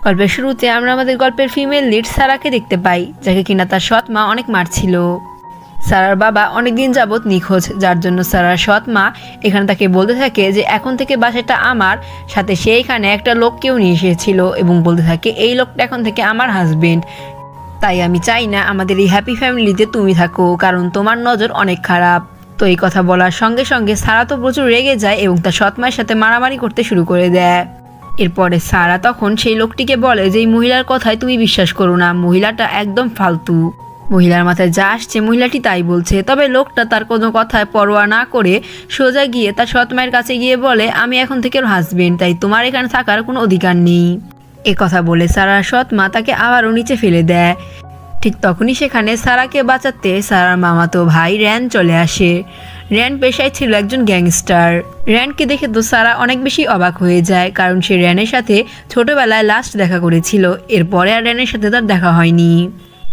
গল্পের শুরুতে আমরা আমাদের গল্পের ফিমেল লিড সারাকে দেখতে পাই, যাকে কিনা তার সৎ মা অনেক মারছিল। সারার বাবা অনেকদিন যাবৎ নিখোঁজ, যার জন্য সারার সৎ মা এখানে তাকে বলতে থাকে যে এখন থেকে বাসাটা আমার, সাথে সে এখানে একটা লোককেও নিয়ে এসেছিল এবং বলতে থাকে এই লোকটা এখন থেকে আমার হাজবেন্ড। তাই আমি চাই না আমাদের এই হ্যাপি ফ্যামিলিতে তুমি থাকো, কারণ তোমার নজর অনেক খারাপ। তো এই কথা বলার সঙ্গে সঙ্গে সারা তো প্রচুর রেগে যায় এবং তার সৎ মায়ের সাথে মারামারি করতে শুরু করে দেয়। এরপরে সারা তখন সেই লোকটিকে বলে যে এই মহিলার কথায় তুমি বিশ্বাস করো না, মহিলাটা একদম ফালতু। মহিলার মাথায় যা আসছে মহিলাটি তাই বলছে। তবে লোকটা তার কোনো কথায় পরোয়া না করে সোজা গিয়ে তার সৎ মায়ের কাছে গিয়ে বলে আমি এখন থেকে ওর হাজবেন্ড, তাই তোমার এখানে থাকার কোনো অধিকার নেই। এ কথা বলে সারার সৎ মা তাকে আবারও নিচে ফেলে দেয়। ঠিক তখনই সেখানে সারাকে বাঁচাতে সারার মামাতো ভাই র্যান চলে আসে। র্যান পেশায় ছিল একজন গ্যাংস্টার। র্যানকে দেখে তো সারা অনেক বেশি অবাক হয়ে যায়, কারণ সে র্যানের সাথে ছোটবেলায় লাস্ট দেখা করেছিল, এরপরে আর র্যানের সাথে তার দেখা হয়নি।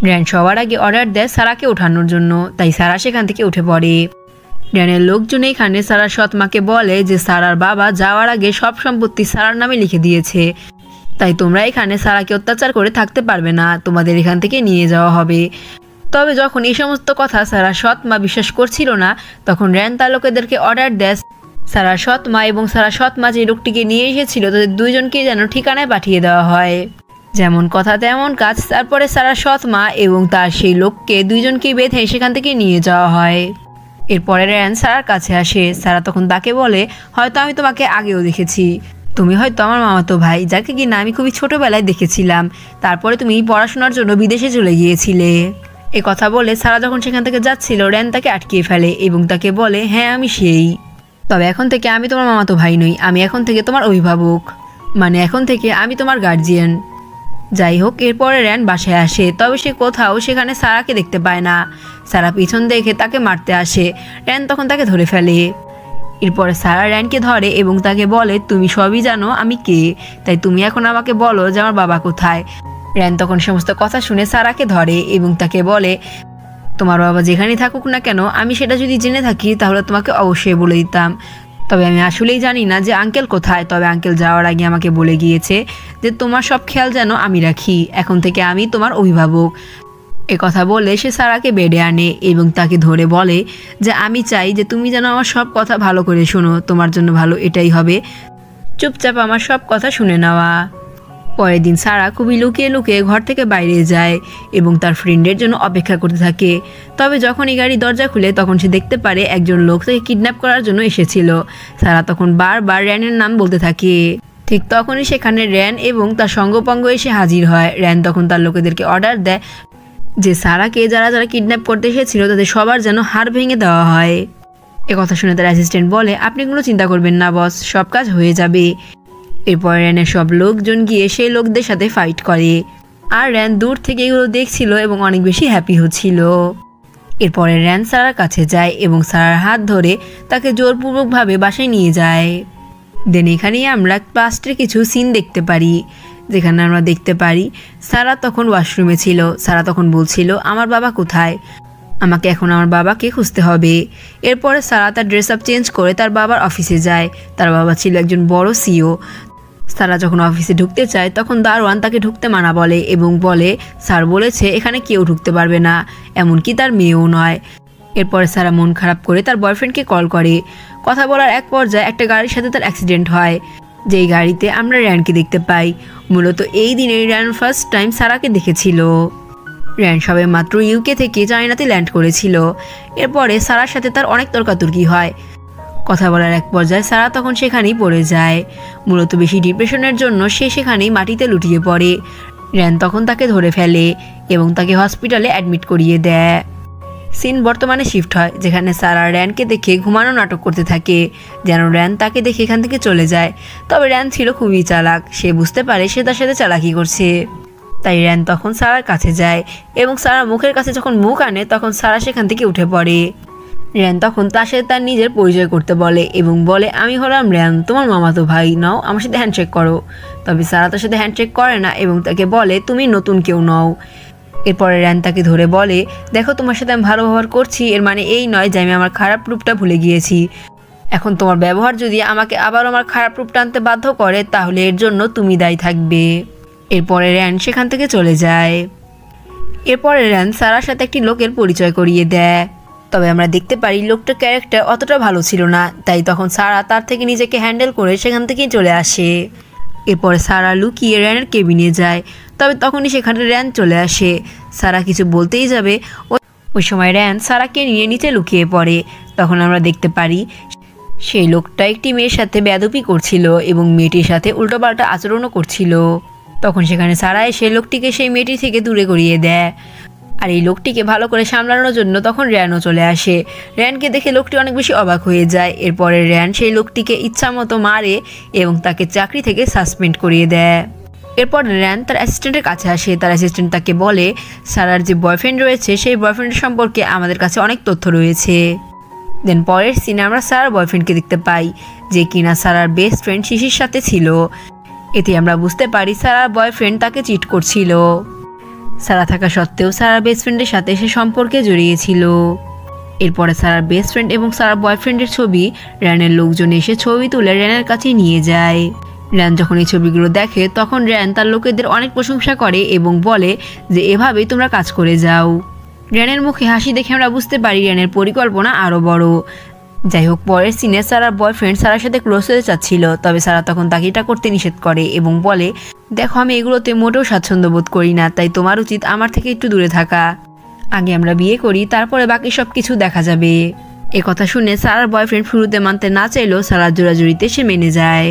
র্যান সবার আগে অর্ডার দেয় সারাকে ওঠানোর জন্য, তাই সারা সেখান থেকে উঠে পড়ে। র্যানের লোকজন এখানে সারার সৎ মাকে বলে যে সারার বাবা যাওয়ার আগে সব সম্পত্তি সারার নামে লিখে দিয়েছে, তাই তোমরা এখানে সারাকে অত্যাচার করে থাকতে পারবে না, তোমাদের এখান থেকে নিয়ে যাওয়া হবে। তবে যখন এই সমস্ত কথা সারার সৎ মা বিশ্বাস করছিল না, তখন র্যান তার লোকেদেরকে অর্ডার দেয় সারার সৎ মা এবং সারার সৎ মা যে লোকটিকে নিয়ে এসেছিল তাদের দুইজনকে যেন ঠিকানায় পাঠিয়ে দেওয়া হয়। যেমন কথা তেমন কাজ। তারপরে সারার সৎ মা এবং তার সেই লোককে দুইজনকেই বেঁধে সেখান থেকে নিয়ে যাওয়া হয়। এরপরে র্যান সারার কাছে আসে। সারা তখন তাকে বলে হয়তো আমি তোমাকে আগেও দেখেছি, তুমি হয়তো আমার মামাতো ভাই, যাকে কিনা আমি খুবই ছোটবেলায় দেখেছিলাম, তারপরে তুমি পড়াশোনার জন্য বিদেশে চলে গিয়েছিলে। এ কথা বলে সারা যখন সেখান থেকে যাচ্ছিল র্যান তাকে আটকিয়ে ফেলে এবং তাকে বলে হ্যাঁ আমি সেই, তবে এখন থেকে আমি তোমার মামাতো ভাই নই, আমি এখন থেকে তোমার অভিভাবক, মানে এখন থেকে আমি তোমার গার্জিয়ান। যাই হোক, এরপরে র্যান বাসায় আসে, তবে সে কোথাও সেখানে সারাকে দেখতে পায় না। সারা পিছন দেখে তাকে মারতে আসে। র্যান তখন তাকে ধরে ফেলে। এরপরে সারা র্যানকে ধরে এবং তাকে বলে তুমি সবই জানো আমি কে, তাই তুমি এখন আমাকে বলো যে আমার বাবা কোথায়। র্যান তখন সমস্ত কথা শুনে সারাকে ধরে এবং তাকে বলে তোমার বাবা যেখানেই থাকুক না কেন, আমি সেটা যদি জেনে থাকি তাহলে তোমাকে অবশ্যই বলে দিতাম, তবে আমি আসলেই জানি না যে আঙ্কেল কোথায়। তবে আঙ্কেল যাওয়ার আগে আমাকে বলে গিয়েছে যে তোমার সব খেয়াল যেন আমি রাখি, এখন থেকে আমি তোমার অভিভাবক। এ কথা বলে সে সারাকে বেডে আনে এবং তাকে ধরে বলে যে আমি চাই যে তুমি যেন আমার সব কথা ভালো করে শোনো, তোমার জন্য ভালো এটাই হবে চুপচাপ আমার সব কথা শুনে নেওয়া। পরের দিন সারা খুবই লুকিয়ে লুকিয়ে ঘর থেকে বাইরে যায় এবং তার ফ্রেন্ডের জন্য অপেক্ষা করতে থাকে। তবে যখন এই গাড়ি দরজা খুলে তখন সে দেখতে পারে একজন লোক তাকে কিডন্যাপ করার জন্য এসেছিল। সারা তখন বারবার র্যানের নাম বলতে থাকে। ঠিক তখনই সেখানে র্যান এবং তার সঙ্গপঙ্গ এসে হাজির হয়। র্যান তখন তার লোকেদেরকে অর্ডার দেয় যে সারাকে যারা যারা কিডন্যাপ করতে এসেছিল তাদের সবার যেন হাড় ভেঙে দেওয়া হয়। একথা শুনে তার অ্যাসিস্ট্যান্ট বলে আপনি কোনো চিন্তা করবেন না বস, সব কাজ হয়ে যাবে। এরপর র্যানের সব লোকজন গিয়ে সেই লোকদের সাথে ফাইট করে, আর র্যান দূর থেকে এগুলো দেখছিল এবং অনেক বেশি হ্যাপি হচ্ছিল। এরপরে র্যান সারার কাছে যায় এবং সারার হাত ধরে তাকে জোরপূর্বকভাবে বাসায় নিয়ে যায়। দেন এখানেই আমরা পাস্টের কিছু সিন দেখতে পারি, যেখানে আমরা দেখতে পারি সারা তখন ওয়াশরুমে ছিল। সারা তখন বলছিল আমার বাবা কোথায়, আমাকে এখন আমার বাবাকে খুঁজতে হবে। এরপরে সারা তার ড্রেস আপ চেঞ্জ করে তার বাবার অফিসে যায়। তার বাবা ছিল একজন বড় সিও। সারা যখন অফিসে ঢুকতে চায় তখন দারোয়ান তাকে ঢুকতে মানা বলে এবং বলে স্যার বলেছে এখানে কেউ ঢুকতে পারবে না, এমনকি তার মেয়েও নয়। এরপরে সারা মন খারাপ করে তার বয়ফ্রেন্ডকে কল করে। কথা বলার এক পর্যায়ে একটা গাড়ির সাথে তার অ্যাক্সিডেন্ট হয়, যেই গাড়িতে আমরা র্যানকে দেখতে পাই। মূলত এই দিনে র্যান ফার্স্ট টাইম সারাকে দেখেছিল। র্যান সবে মাত্র ইউকে থেকে চায়নাতে ল্যান্ড করেছিল। এরপরে সারার সাথে তার অনেক তর্কাতর্কি হয়। কথা বলার এক পর্যায়ে সারা তখন সেখানেই পড়ে যায়। মূলত বেশি ডিপ্রেশনের জন্য সে সেখানেই মাটিতে লুটিয়ে পড়ে। র্যান তখন তাকে ধরে ফেলে এবং তাকে হসপিটালে অ্যাডমিট করিয়ে দেয়। সিন বর্তমানে শিফট হয়, যেখানে সারা র্যানকে দেখে ঘুমানো নাটক করতে থাকে যেন র্যান তাকে দেখে এখান থেকে চলে যায়। তবে র্যান ছিল খুবই চালাক, সে বুঝতে পারে সে তার সাথে চালাকি করছে। তাই র্যান তখন সারার কাছে যায় এবং সারা মুখের কাছে যখন মুখ আনে তখন সারা সেখান থেকে উঠে পড়ে। র্যান তখন তার সাথে তার নিজের পরিচয় করতে বলে এবং বলে আমি হলাম র্যান, তোমার মামাতো ভাই, নাও আমার সাথে হ্যান্ডশেক করো। তবে সারা তার সাথে হ্যান্ডশেক করে না এবং তাকে বলে তুমি নতুন কেউ নও। এরপরে র্যান তাকে ধরে বলে দেখো তোমার সাথে আমি ভালো ব্যবহার করছি, এর মানে এই নয় যে আমি আমার খারাপ রূপটা ভুলে গিয়েছি। এখন তোমার ব্যবহার যদি আমাকে আবার আমার খারাপ রূপটা আনতে বাধ্য করে তাহলে এর জন্য তুমি দায়ী থাকবে। এরপরে র্যান সেখান থেকে চলে যায়। এরপরে র্যান সারার সাথে একটি লোকের পরিচয় করিয়ে দেয়। তবে আমরা দেখতে পারি লোকটার ক্যারেক্টার অতটা ভালো ছিল না, তাই তখন সারা তার থেকে নিজেকে হ্যান্ডেল করে সেখান থেকেই চলে আসে। এরপরে সারা লুকিয়ে র্যানের কেবিনে যায়, তবে তখনই সেখানে র্যান চলে আসে। সারা কিছু বলতেই যাবে, ওই সময় র্যান সারাকে নিয়ে নিচে লুকিয়ে পড়ে। তখন আমরা দেখতে পারি সেই লোকটা একটি মেয়ের সাথে বেয়াদবি করছিল এবং মেয়েটির সাথে উল্টোপাল্টা আচরণও করছিল। তখন সেখানে সারা এসে লোকটিকে সেই মেয়েটি থেকে দূরে করিয়ে দেয়। আর এই লোকটিকে ভালো করে সামলানোর জন্য তখন র্যানও চলে আসে। র্যানকে দেখে লোকটি অনেক বেশি অবাক হয়ে যায়। এরপরে র্যান সেই লোকটিকে ইচ্ছামতো মারে এবং তাকে চাকরি থেকে সাসপেন্ড করিয়ে দেয়। এরপর র্যান তার অ্যাসিস্ট্যান্টের কাছে আসে। তার অ্যাসিস্ট্যান্ট তাকে বলে, সারার যে বয়ফ্রেন্ড রয়েছে সেই বয়ফ্রেন্ডের সম্পর্কে আমাদের কাছে অনেক তথ্য রয়েছে। দেন পরের সিনে আমরা সারার বয়ফ্রেন্ডকে দেখতে পাই, যে কিনা সারার বেস্ট ফ্রেন্ড শিশির সাথে ছিল। এতে আমরা বুঝতে পারি সারার বয়ফ্রেন্ড তাকে চিট করছিল। সারা থাকা সত্ত্বেও সারার বেস্ট ফ্রেন্ডের সাথে সে সম্পর্কে জড়িয়েছিল। এরপরে সারার বেস্ট ফ্রেন্ড এবং সারার বয়ফ্রেন্ডের ছবি র্যানের লোকজন এসে ছবি তুলে র্যানের কাছে নিয়ে যায়। র্যান যখন এই ছবিগুলো দেখে তখন র্যান তার লোকেদের অনেক প্রশংসা করে এবং বলে যে এভাবেই তোমরা কাজ করে যাও। র্যানের মুখে হাসি দেখে আমরা বুঝতে পারি র্যানের পরিকল্পনা আরও বড়। যাই হোক, পরের সিনে সারার বয়ফ্রেন্ড সারার সাথে ক্লোজ হতে চাচ্ছিল, তবে সারা তখন তাকে এটা করতে নিষেধ করে এবং বলে, দেখো আমি এগুলোতে মোটেও স্বাচ্ছন্দ্য বোধ করি না, তাই তোমার উচিত আমার থেকে একটু দূরে থাকা। আগে আমরা বিয়ে করি, তারপরে বাকি সব কিছু দেখা যাবে। এ কথা শুনে সারার বয়ফ্রেন্ড শুরুতে মানতে না চাইলেও সারার জোরাজুরিতে সে মেনে যায়।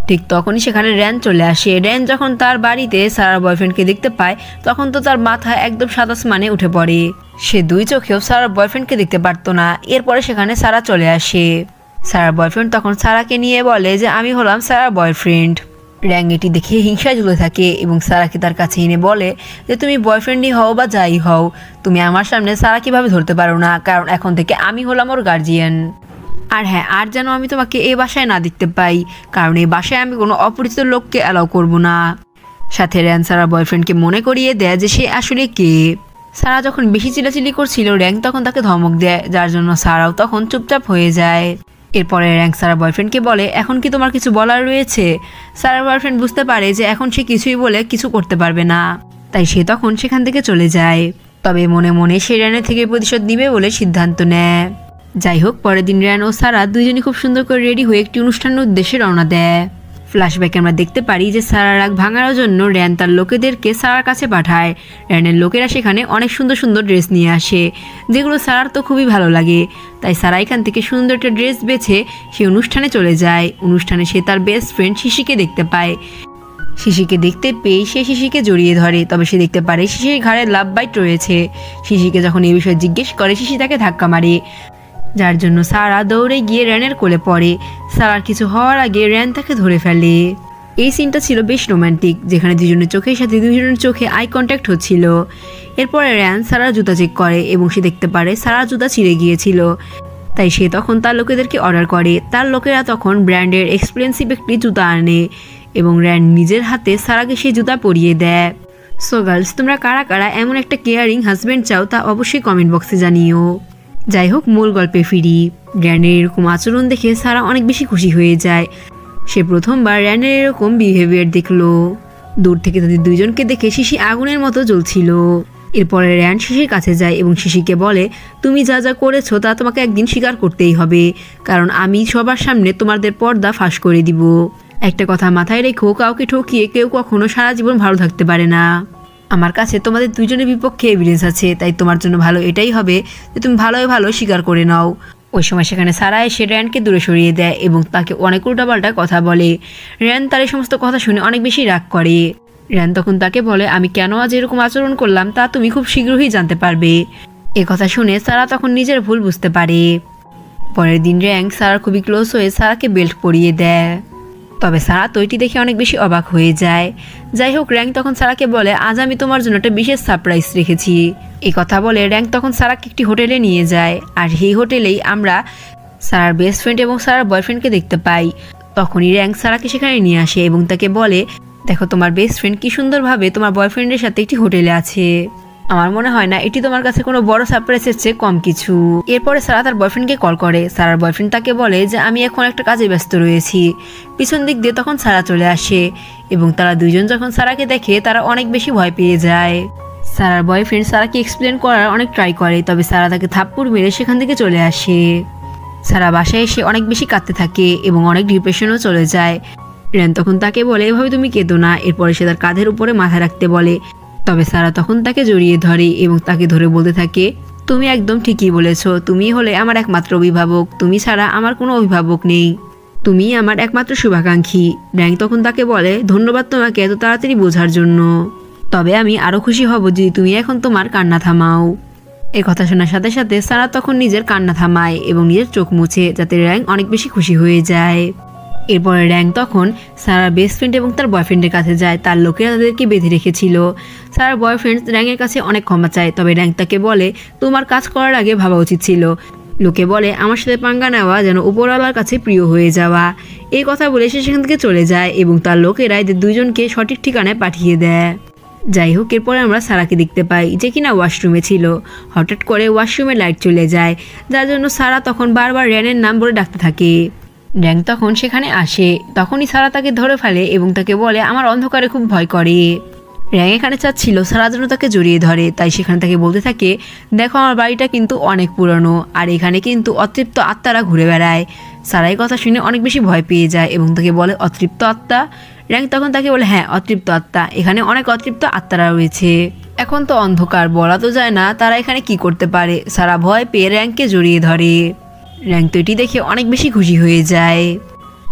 ঠিক তখনই সেখানে র্যান চলে আসে। র্যান যখন তার বাড়িতে সারার বয়ফ্রেন্ডকে দেখতে পায় তখন তো তার মাথা একদম সাত আসমানে উঠে পড়ে। সে দুই চোখেও সারার বয়ফ্রেন্ডকে দেখতে পারত না। এরপরে সেখানে সারা চলে আসে। সারার বয়ফ্রেন্ড তখন সারাকে নিয়ে বলে যে আমি হলাম সারার বয়ফ্রেন্ড। র্যান এটি দেখে হিংসায় ঝুলে থাকে এবং সারাকে তার কাছে এনে বলে যে তুমি বয়ফ্রেন্ডই হও বা যাই হও, তুমি আমার সামনে সারা কিভাবে ধরতে পারো না, কারণ এখন থেকে আমি হলাম ওর গার্জিয়ান। আর হ্যাঁ, আর যেন আমি তোমাকে এই বাসায় না দেখতে পাই, কারণ এই বাসায় আমি কোনো অপরিচিত লোককে অ্যালাউ করব না। সাথে র্যান সারার বয়ফ্রেন্ডকে মনে করিয়ে দেয় যে সে আসলে কে। সারা যখন বেশি চিল্লাচিল্লি করছিল র্যাং তখন তাকে ধমক দেয়, যার জন্য সারাও তখন চুপচাপ হয়ে যায়। এরপরে র্যাং সারার বয়ফ্রেন্ডকে বলে, এখন কি তোমার কিছু বলার রয়েছে? সারার বয়ফ্রেন্ড বুঝতে পারে যে এখন সে কিছুই বলে কিছু করতে পারবে না, তাই সে তখন সেখান থেকে চলে যায়। তবে মনে মনে সে র্যানের থেকে প্রতিশোধ নিবে বলে সিদ্ধান্ত নেয়। যাই হোক, পরের দিন র্যান ও সারা দুইজনই খুব সুন্দর করে রেডি হয়ে একটি অনুষ্ঠানের উদ্দেশ্যে রওনা দেয়। ফ্ল্যাশব্যাকে আমরা দেখতে পারি যে সারার রাগ ভাঙানোর জন্য র্যান তার লোকেদেরকে সারার কাছে পাঠায়। র্যানের লোকেরা সেখানে অনেক সুন্দর সুন্দর ড্রেস নিয়ে আসে, যেগুলো সারার তো খুবই ভালো লাগে। তাই সারা এখান থেকে সুন্দর একটা ড্রেস বেছে সে অনুষ্ঠানে চলে যায়। অনুষ্ঠানে সে তার বেস্ট ফ্রেন্ড শিশিকে দেখতে পায়। শিশিকে দেখতে পেয়ে সে শিশিকে জড়িয়ে ধরে, তবে সে দেখতে পারে শিশির ঘাড়ে লাভ বাইট রয়েছে। শিশিকে যখন এই বিষয়ে জিজ্ঞেস করে শিশি তাকে ধাক্কা মারে, যার জন্য সারা দৌড়ে গিয়ে র্যানের কোলে পড়ে। সারার কিছু হওয়ার আগে র্যান তাকে ধরে ফেলে। এই সিনটা ছিল বেশ রোম্যান্টিক, যেখানে দুজনের চোখের সাথে দুজনের চোখে আই কন্ট্যাক্ট হচ্ছিল। এরপরে র্যান সারার জুতা চেক করে এবং সে দেখতে পারে সারার জুতা ছিঁড়ে গিয়েছিল। তাই সে তখন তার লোকেদেরকে অর্ডার করে। তার লোকেরা তখন ব্র্যান্ডের এক্সপেন্সিভ একটি জুতা আনে এবং র্যান নিজের হাতে সারাকে সেই জুতা পরিয়ে দেয়। সো গার্লস, তোমরা কারা কারা এমন একটা কেয়ারিং হাজব্যান্ড চাও তা অবশ্যই কমেন্ট বক্সে জানিও। যাই হোক, মূল গল্পে ফিরি। র্যানের এরকম আচরণ দেখে সারা অনেক বেশি খুশি হয়ে যায়। সে প্রথমবার র্যানের এরকম বিহেভিয়ার দেখলো। দূর থেকে তাদের দুইজনকে দেখে শিশি আগুনের মতো জ্বলছিল। এরপরে র্যান শিশির কাছে যায় এবং শিশিকে বলে, তুমি যা যা করেছো তা তোমাকে একদিন স্বীকার করতেই হবে, কারণ আমি সবার সামনে তোমাদের পর্দা ফাঁস করে দিব। একটা কথা মাথায় রেখো, কাউকে ঠকিয়ে কেউ কখনো সারা জীবন ভালো থাকতে পারে না। আমার কাছে তোমাদের দুজনের বিপক্ষে এভিডেন্স আছে, তাই তোমার জন্য ভালো এটাই হবে যে তুমি ভালোই ভালো স্বীকার করে নাও। ওই সময় সেখানে সারা এসে র্যানকে দূরে সরিয়ে দেয় এবং তাকে অনেক উল্টাপাল্টা কথা বলে। র্যান তার এই সমস্ত কথা শুনে অনেক বেশি রাগ করে। র্যান তখন তাকে বলে, আমি কেন আজ এরকম আচরণ করলাম তা তুমি খুব শীঘ্রই জানতে পারবে। এ কথা শুনে সারা তখন নিজের ভুল বুঝতে পারে। পরের দিন র্যান সারার খুবই ক্লোজ হয়ে সারাকে বেল্ট পরিয়ে দেয়। তবে সারা তো এটি দেখে অনেক বেশি অবাক হয়ে যায়। যাই হোক, র্যাং তখন সারাকে বলে, আজ আমি তোমার জন্য একটা বিশেষ সারপ্রাইজ রেখেছি। এই কথা বলে র্যাং তখন সারাকে একটি হোটেলে নিয়ে যায়, আর সেই হোটেলেই আমরা সারার বেস্ট ফ্রেন্ড এবং সারার বয়ফ্রেন্ডকে দেখতে পাই। তখনই র্যাং সারাকে সেখানে নিয়ে আসে এবং তাকে বলে, দেখো তোমার বেস্ট ফ্রেন্ড কি সুন্দরভাবে তোমার বয়ফ্রেন্ডের সাথে একটি হোটেলে আছে। আমার মনে হয় না এটি তোমার কাছে কোনো বড় সারপ্রাইজের চেয়ে কম কিছু। এরপরে সারা তার বয়ফ্রেন্ডকে কল করে। সারার বয়ফ্রেন্ড তাকে বলে যে আমি এখন একটা কাজে ব্যস্ত রয়েছি। পিছন দিক দিয়ে তখন সারা চলে আসে এবং তারা দুইজন যখন সারাকে দেখে তারা অনেক বেশি ভয় পেয়ে যায়। সারার বয়ফ্রেন্ড সারাকে এক্সপ্লেন করার অনেক ট্রাই করে, তবে সারা তাকে থাপ্পড় মেরে সেখান থেকে চলে আসে। সারা বাসায় এসে অনেক বেশি কাঁদতে থাকে এবং অনেক ডিপ্রেশনও চলে যায়। রেন তখন তাকে বলে এভাবে তুমি কেঁদো না। এরপরে সে তার কাঁধের উপরে মাথা রাখতে বলে, তবে সারা তখন তাকে জড়িয়ে ধরে এবং তাকে ধরে বলতে থাকে তুমি একদম ঠিকই বলেছ, তুমি হলে আমার একমাত্র অভিভাবক, তুমি ছাড়া আমার কোনো অভিভাবক নেই, তুমি আমার একমাত্র শুভাকাঙ্ক্ষী। র্যাং তখন তাকে বলে ধন্যবাদ তোমাকে এত তাড়াতাড়ি বোঝার জন্য, তবে আমি আরও খুশি হব যদি তুমি এখন তোমার কান্না থামাও। এই কথা শোনার সাথে সাথে সারা তখন নিজের কান্না থামায় এবং নিজের চোখ মুছে, যাতে র্যাং অনেক বেশি খুশি হয়ে যায়। এরপরে র্যাং তখন সারার বেস্ট ফ্রেন্ড এবং তার বয়ফ্রেন্ডের কাছে যায়। তার লোকেরা তাদেরকে বেঁধে রেখেছিল। সারার বয়ফ্রেন্ড র্যাংয়ের কাছে অনেক ক্ষমা চায়, তবে র্যাং তাকে বলে তোমার কাজ করার আগে ভাবা উচিত ছিল। লোকে বলে আমার সাথে পাঙ্গা নেওয়া যেন উপরওয়ালার কাছে প্রিয় হয়ে যাওয়া। এই কথা বলে সে সেখান থেকে চলে যায় এবং তার লোকেরা এদের দুইজনকে সঠিক ঠিকানায় পাঠিয়ে দেয়। যাই হোক, এরপরে আমরা সারাকে দেখতে পাই যে কিনা ওয়াশরুমে ছিল। হঠাৎ করে ওয়াশরুমে লাইট চলে যায়, যার জন্য সারা তখন বারবার র্যানের নাম বলে ডাকতে থাকে। র্যাং তখন সেখানে আসে, তখনই সারা তাকে ধরে ফেলে এবং তাকে বলে আমার অন্ধকারে খুব ভয় করে। র্যাং এখানে চাচ্ছিল সারা যেন তাকে জড়িয়ে ধরে, তাই সেখানে তাকে বলতে থাকে দেখো আমার বাড়িটা কিন্তু অনেক পুরনো আর এখানে কিন্তু অতৃপ্ত আত্মারা ঘুরে বেড়ায়। সারা এই কথা শুনে অনেক বেশি ভয় পেয়ে যায় এবং তাকে বলে অতৃপ্ত আত্মা? র্যাং তখন তাকে বলে হ্যাঁ অতৃপ্ত আত্মা, এখানে অনেক অতৃপ্ত আত্মারা রয়েছে। এখন তো অন্ধকার, বলা তো যায় না তারা এখানে কি করতে পারে। সারা ভয় পেয়ে র্যাংকে জড়িয়ে ধরে। র্যাং তো এটি দেখে অনেক বেশি খুশি হয়ে যায়।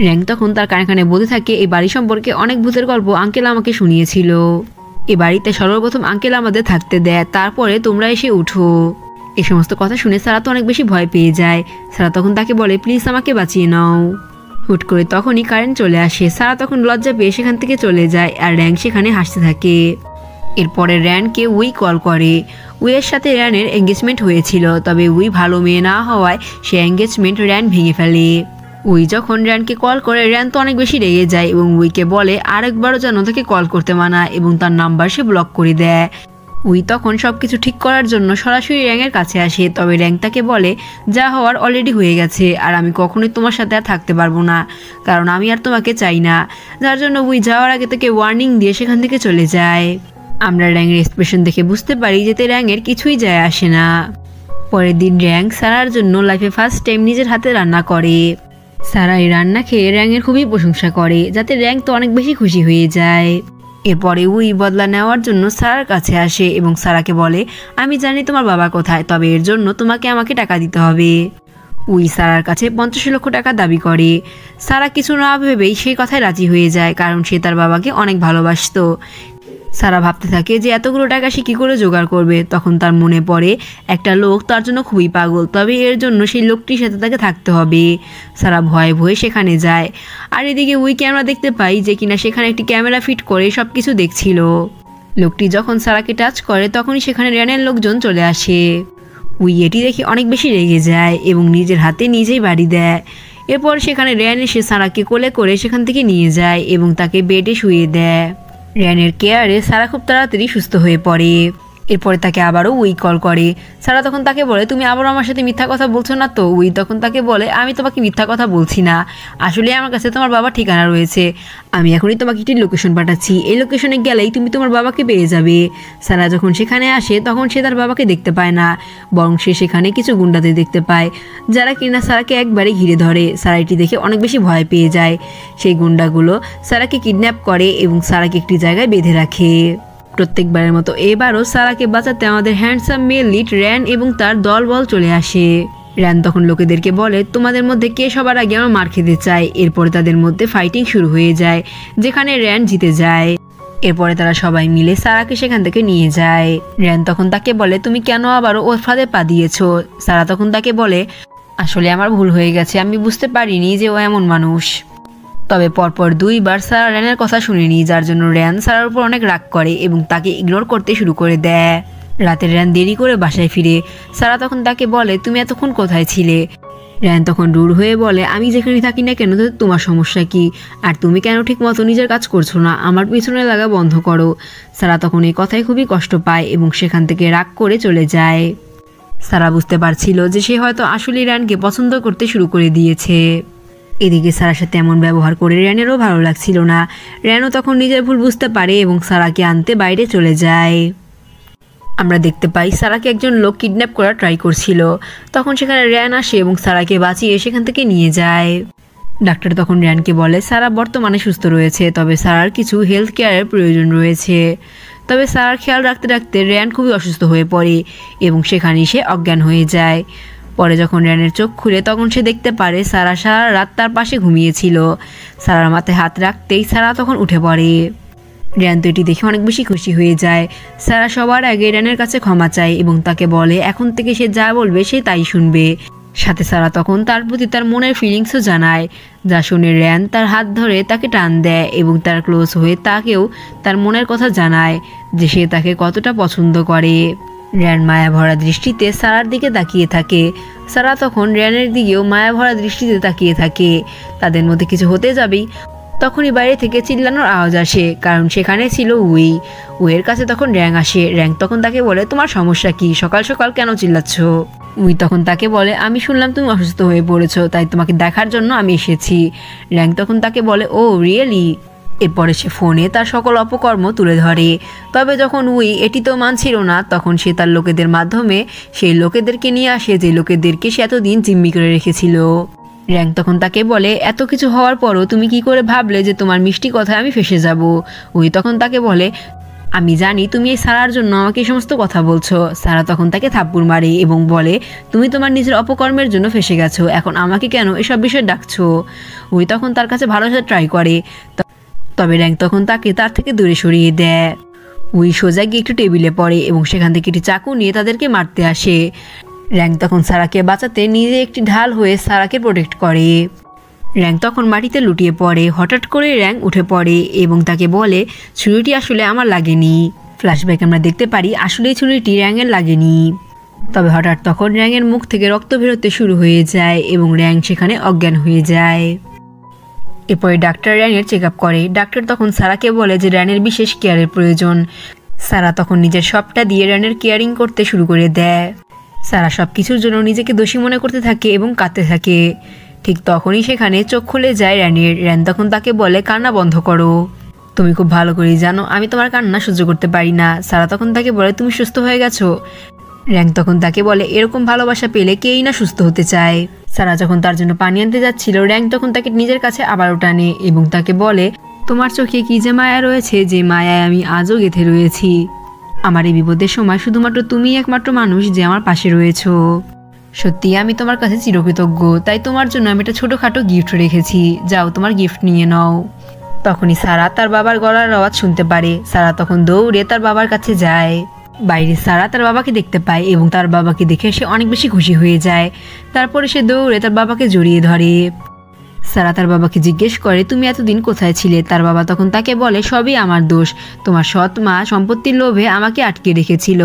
র্যাং তখন তার কানে কানে বলতে থাকে এই বাড়ি সম্পর্কে অনেক ভূতের গল্প আঙ্কেল আমাকে শুনিয়েছিল। এ বাড়িতে সর্বপ্রথম আঙ্কেল আমাদের থাকতে দেয়, তারপরে তোমরা এসে উঠো। এই সমস্ত কথা শুনে সারা তো অনেক বেশি ভয় পেয়ে যায়। সারা তখন তাকে বলে প্লিজ আমাকে বাঁচিয়ে নাও। হুট করে তখনই কারেন্ট চলে আসে। সারা তখন লজ্জা পেয়ে সেখান থেকে চলে যায় আর র্যাং সেখানে হাসতে থাকে। এরপরে র্যানকে উই কল করে। উইয়ের সাথে র্যানের এঙ্গেজমেন্ট হয়েছিল, তবে উই ভালো মেয়ে না হওয়ায় সে এঙ্গেজমেন্ট র্যান ভেঙে ফেলে। উই যখন র্যানকে কল করে র্যান তো অনেক বেশি রেগে যায় এবং উইকে বলে আরেকবারও যেন তাকে কল করতে মানায় এবং তার নাম্বার সে ব্লক করে দেয়। উই তখন সবকিছু ঠিক করার জন্য সরাসরি র্যাংয়ের কাছে আসে, তবে র্যাং তাকে বলে যা হওয়ার অলরেডি হয়ে গেছে আর আমি কখনোই তোমার সাথে আর থাকতে পারবো না, কারণ আমি আর তোমাকে চাই না। যার জন্য উই যাওয়ার আগে তাকে ওয়ার্নিং দিয়ে সেখান থেকে চলে যায়। আমরা র্যাংয়ের এক্সপ্রেশন দেখে বুঝতে পারি যে র্যাংয়ের কিছুই যায় আসে না। পরের দিন র্যাং সারার জন্য লাইফে ফার্স্ট টাইম নিজের হাতে রান্না করে। সারা এই রান্না খেয়ে র্যাংয়ের খুবই প্রশংসা করে, যাতে র্যাং তো অনেক বেশি খুশি হয়ে যায়। এরপরে উই বদলা নেওয়ার জন্য সারার কাছে আসে এবং সারাকে বলে আমি জানি তোমার বাবা কোথায়, তবে এর জন্য তোমাকে আমাকে টাকা দিতে হবে। উই সারার কাছে 50 লক্ষ টাকা দাবি করে। সারা কিছু না ভেবেই সেই কথায় রাজি হয়ে যায়, কারণ সে তার বাবাকে অনেক ভালোবাসতো। সারা ভাবতে থাকে যে এতগুলো টাকা সে কী করে জোগাড় করবে। তখন তার মনে পড়ে একটা লোক তার জন্য খুবই পাগল, তবে এর জন্য সেই লোকটির সাথে তাকে থাকতে হবে। সারা ভয়ে ভয়ে সেখানে যায়। আর এদিকে উইকে আমরা দেখতে পাই যে কিনা সেখানে একটি ক্যামেরা ফিট করে সব কিছু দেখছিল। লোকটি যখন সারাকে টাচ করে তখনই সেখানে র্যানের লোকজন চলে আসে। উই এটি দেখে অনেক বেশি রেগে যায় এবং নিজের হাতে নিজেই বাড়ি দেয়। এরপর সেখানে র্যান এসে সারাকে কোলে করে সেখান থেকে নিয়ে যায় এবং তাকে বেডে শুয়ে দেয়। র্যানের কেয়ারে সারা খুব তাড়াতাড়ি সুস্থ হয়ে পড়ে। এরপরে তাকে আবারও উই কল করে। সারা তখন তাকে বলে তুমি আবারও আমার সাথে মিথ্যা কথা বলছো না তো? উই তখন তাকে বলে আমি তোমাকে মিথ্যা কথা বলছি না, আসলে আমার কাছে তোমার বাবার ঠিকানা রয়েছে, আমি এখনই তোমাকে একটি লোকেশন পাঠাচ্ছি, এই লোকেশনে গেলেই তুমি তোমার বাবাকে পেয়ে যাবে। সারা যখন সেখানে আসে তখন সে তার বাবাকে দেখতে পায় না, বরং সে সেখানে কিছু গুন্ডাদের দেখতে পায়, যারা কিনা সারাকে একবারে ঘিরে ধরে। সারা এটি দেখে অনেক বেশি ভয় পেয়ে যায়। সেই গুন্ডাগুলো সারাকে কিডন্যাপ করে এবং সারাকে একটি জায়গায় বেঁধে রাখে। প্রত্যেকবারের মতো এবারও সারাকে বাঁচাতে আমাদের হ্যান্ডসাম মেল লিড র্যান এবং তার দলবল চলে আসে। র্যান তখন লোকেদেরকে বলে তোমাদের মধ্যে কে সবার আগে আমার মার খেতে চায়। এরপরে তাদের মধ্যে ফাইটিং শুরু হয়ে যায়, যেখানে র্যান জিতে যায়। এরপরে তারা সবাই মিলে সারাকে সেখান থেকে নিয়ে যায়। র্যান তখন তাকে বলে তুমি কেন আবারও ওর ফাঁদে পা দিয়েছো? সারা তখন তাকে বলে আসলে আমার ভুল হয়ে গেছে, আমি বুঝতে পারিনি যে ও এমন মানুষ। তবে পরপর 2 বার সারা র্যানের কথা শুনেনি, যার জন্য র্যান সারার উপর অনেক রাগ করে এবং তাকে ইগনোর করতে শুরু করে দেয়। রাতে র্যান দেরি করে বাসায় ফিরে। সারা তখন তাকে বলে তুমি এতক্ষণ কোথায় ছিলে? র্যান তখন রুড হয়ে বলে, আমি যেখানে থাকি না কেন তো তোমার সমস্যা কি, আর তুমি কেন ঠিক মতো নিজের কাজ করছো না, আমার পিছনে লাগা বন্ধ করো। সারা তখন এই কথায় খুবই কষ্ট পায় এবং সেখান থেকে রাগ করে চলে যায়। সারা বুঝতে পারছিল যে সে হয়তো আসলে র্যানকে পছন্দ করতে শুরু করে দিয়েছে। এদিকে সারার সাথে এমন ব্যবহার করে র্যানেরও ভালো লাগছিল না। র্যানও তখন নিজের ভুল বুঝতে পারে এবং সারাকে আনতে বাইরে চলে যায়। আমরা দেখতে পাই সারাকে একজন লোক কিডন্যাপ করার ট্রাই করছিল। তখন সেখানে র্যান আসে এবং সারাকে বাঁচিয়ে সেখান থেকে নিয়ে যায়। ডাক্তার তখন র্যানকে বলে সারা বর্তমানে সুস্থ রয়েছে, তবে সারার কিছু হেলথ কেয়ারের প্রয়োজন রয়েছে। তবে সারার খেয়াল রাখতে রাখতে র্যান খুবই অসুস্থ হয়ে পড়ে এবং সেখানেই সে অজ্ঞান হয়ে যায়। পরে যখন র্যানের চোখ খুলে তখন সে দেখতে পারে সারা সারা রাত তার পাশে ঘুমিয়েছিল। সারার মাথায় হাত রাখতেই সারা তখন উঠে পড়ে। র্যান তো এটি দেখে অনেক বেশি খুশি হয়ে যায়। সারা সবার আগে র্যানের কাছে ক্ষমা চায় এবং তাকে বলে এখন থেকে সে যা বলবে সে তাই শুনবে। সাথে সারা তখন তার প্রতি তার মনের ফিলিংসও জানায়, যা শুনে র্যান তার হাত ধরে তাকে টান দেয় এবং তার ক্লোজ হয়ে তাকেও তার মনের কথা জানায় যে সে তাকে কতটা পছন্দ করে। র্যান মায়া ভরা দৃষ্টিতে সারার দিকে তাকিয়ে থাকে। সারা তখন র্যানের দিকেও মায়া ভরা দৃষ্টিতে তাকিয়ে থাকে। তাদের মধ্যে কিছু হতে যাবেই তখনই বাইরে থেকে চিল্লানোর আওয়াজ আসে, কারণ সেখানে ছিল উইয়ের কাছে তখন র্যাং আসে। র্যাং তখন তাকে বলে তোমার সমস্যা কি, সকাল সকাল কেন চিল্লাচ্ছ? উই তখন তাকে বলে আমি শুনলাম তুমি অসুস্থ হয়ে পড়েছো, তাই তোমাকে দেখার জন্য আমি এসেছি। র্যাং তখন তাকে বলে ও রিয়েলি। এরপরে সে ফোনে তার সকল অপকর্ম তুলে ধরে। তবে যখন উই এটি তো মানছিল না, তখন সে তার লোকেদের মাধ্যমে সেই লোকেদেরকে নিয়ে আসে যে লোকেদেরকে সে এতদিন জিম্মি করে রেখেছিল। র্যাং তখন তাকে বলে এত কিছু হওয়ার পরও তুমি কি করে ভাবলে যে তোমার মিষ্টি কথায় আমি ফেসে যাব? উই তখন তাকে বলে আমি জানি তুমি এই সারার জন্য আমাকে এই সমস্ত কথা বলছো। সারা তখন তাকে থাপ্পড় মারে এবং বলে তুমি তোমার নিজের অপকর্মের জন্য ফেসে গেছো, এখন আমাকে কেন এসব বিষয়ে ডাকছো? উই তখন তার কাছে ভালোবাসা ট্রাই করে, তবে র্যাং তখন তাকে তার থেকে দূরে সরিয়ে দেয়। উই সোজা গিয়ে একটু টেবিলে পড়ে এবং সেখান থেকে একটি চাকু নিয়ে তাদেরকে মারতে আসে। র্যাং তখন সারাকে বাঁচাতে নিজে একটি ঢাল হয়ে সারাকে প্রোটেক্ট করে। র্যাং তখন মাটিতে লুটিয়ে পড়ে। হঠাৎ করে র্যাং উঠে পড়ে এবং তাকে বলে ছুরিটি আসলে আমার লাগেনি। ফ্ল্যাশব্যাক আমরা দেখতে পারি আসলে ছুরিটি র্যাংয়ের লাগেনি। তবে হঠাৎ তখন র্যাংয়ের মুখ থেকে রক্ত বেরোতে শুরু হয়ে যায় এবং র্যাং সেখানে অজ্ঞান হয়ে যায়। এরপরে ডাক্তার র্যানের চেক আপ করে। ডাক্তার তখন সারাকে বলে যে র্যানের বিশেষ কেয়ারের প্রয়োজন। সারা তখন নিজের সবটা দিয়ে র্যানের কেয়ারিং করতে শুরু করে দেয়। সারা সব কিছুর জন্য নিজেকে দোষী মনে করতে থাকে এবং কাঁদতে থাকে। ঠিক তখনই সেখানে চোখ খুলে যায় র্যানের। র্যান তখন তাকে বলে কান্না বন্ধ করো, তুমি খুব ভালো করেই জানো আমি তোমার কান্না সহ্য করতে পারি না। সারা তখন তাকে বলে তুমি সুস্থ হয়ে গেছো? র্যাং তখন তাকে বলে এরকম ভালোবাসা পেলে কেই না সুস্থ হতে চায়। সারা যখন তার জন্য পানি আনতে যাচ্ছিল, র্যাং তখন তাকে নিজের কাছে আবারও টানে এবং তাকে বলে তোমার চোখে কি যে মায়া রয়েছে, যে মায়ায় আমি আজও গেঁথে রয়েছি। আমার এই বিপদের সময় শুধুমাত্র তুমিই একমাত্র মানুষ যে আমার পাশে রয়েছো। সত্যি আমি তোমার কাছে চিরকৃতজ্ঞ, তাই তোমার জন্য আমি একটা ছোটোখাটো গিফট রেখেছি, যাও তোমার গিফট নিয়ে নাও। তখনই সারা তার বাবার গলার আওয়াজ শুনতে পারে। সারা তখন দৌড়ে তার বাবার কাছে যায়। বাইরে সারা তার বাবাকে দেখতে পায় এবং তার বাবাকে দেখে সে অনেক বেশি খুশি হয়ে যায়। তারপরে সে দৌড়ে তার বাবাকে জড়িয়ে ধরে। সারা তার বাবাকে জিজ্ঞেস করে তুমি এতদিন কোথায় ছিলে? তার বাবা তখন তাকে বলে সবই আমার দোষ, তোমার সৎ মা সম্পত্তির লোভে আমাকে আটকে রেখেছিল।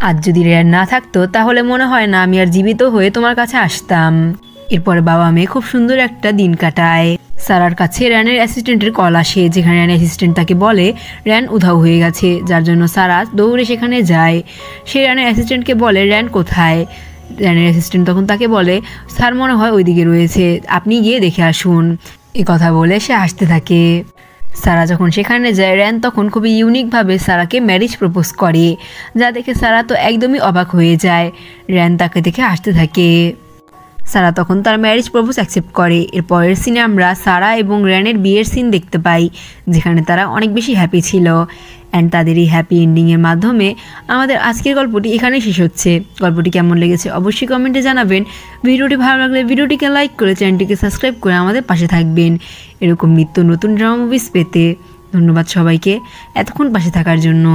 আজ যদি র্যান না থাকতো তাহলে মনে হয় না আমি আর জীবিত হয়ে তোমার কাছে আসতাম। এরপরে বাবা মেয়ে খুব সুন্দর একটা দিন কাটায়। সারার কাছে র্যানের অ্যাসিস্ট্যান্টের কল আসে, যেখানে র্যান অ্যাসিস্ট্যান্ট তাকে বলে র্যান উধাও হয়ে গেছে, যার জন্য সারা দৌড়ে সেখানে যায়। সে র্যানের অ্যাসিস্ট্যান্টকে বলে র্যান কোথায়? র্যানের অ্যাসিস্ট্যান্ট তখন তাকে বলে স্যার মনে হয় ওইদিকে রয়েছে, আপনি গিয়ে দেখে আসুন। এ কথা বলে সে হাসতে থাকে। সারা যখন সেখানে যায়, র্যান তখন খুবই ইউনিকভাবে সারাকে ম্যারেজ প্রপোজ করে, যা দেখে সারা তো একদমই অবাক হয়ে যায়। র্যান তাকে দেখে হাসতে থাকে। সারা তখন তার ম্যারেজ প্রপোজ অ্যাকসেপ্ট করে। এর পরের সিনে আমরা সারা এবং র্যানের বিয়ের সিন দেখতে পাই, যেখানে তারা অনেক বেশি হ্যাপি ছিল। অ্যান্ড তাদের এই হ্যাপি এন্ডিংয়ের মাধ্যমে আমাদের আজকের গল্পটি এখানেই শেষ হচ্ছে। গল্পটি কেমন লেগেছে অবশ্যই কমেন্টে জানাবেন। ভিডিওটি ভালো লাগলে ভিডিওটিকে লাইক করে চ্যানেলটিকে সাবস্ক্রাইব করে আমাদের পাশে থাকবেন এরকম নিত্য নতুন ড্রামা মুভিস পেতে। ধন্যবাদ সবাইকে এতক্ষণ পাশে থাকার জন্য।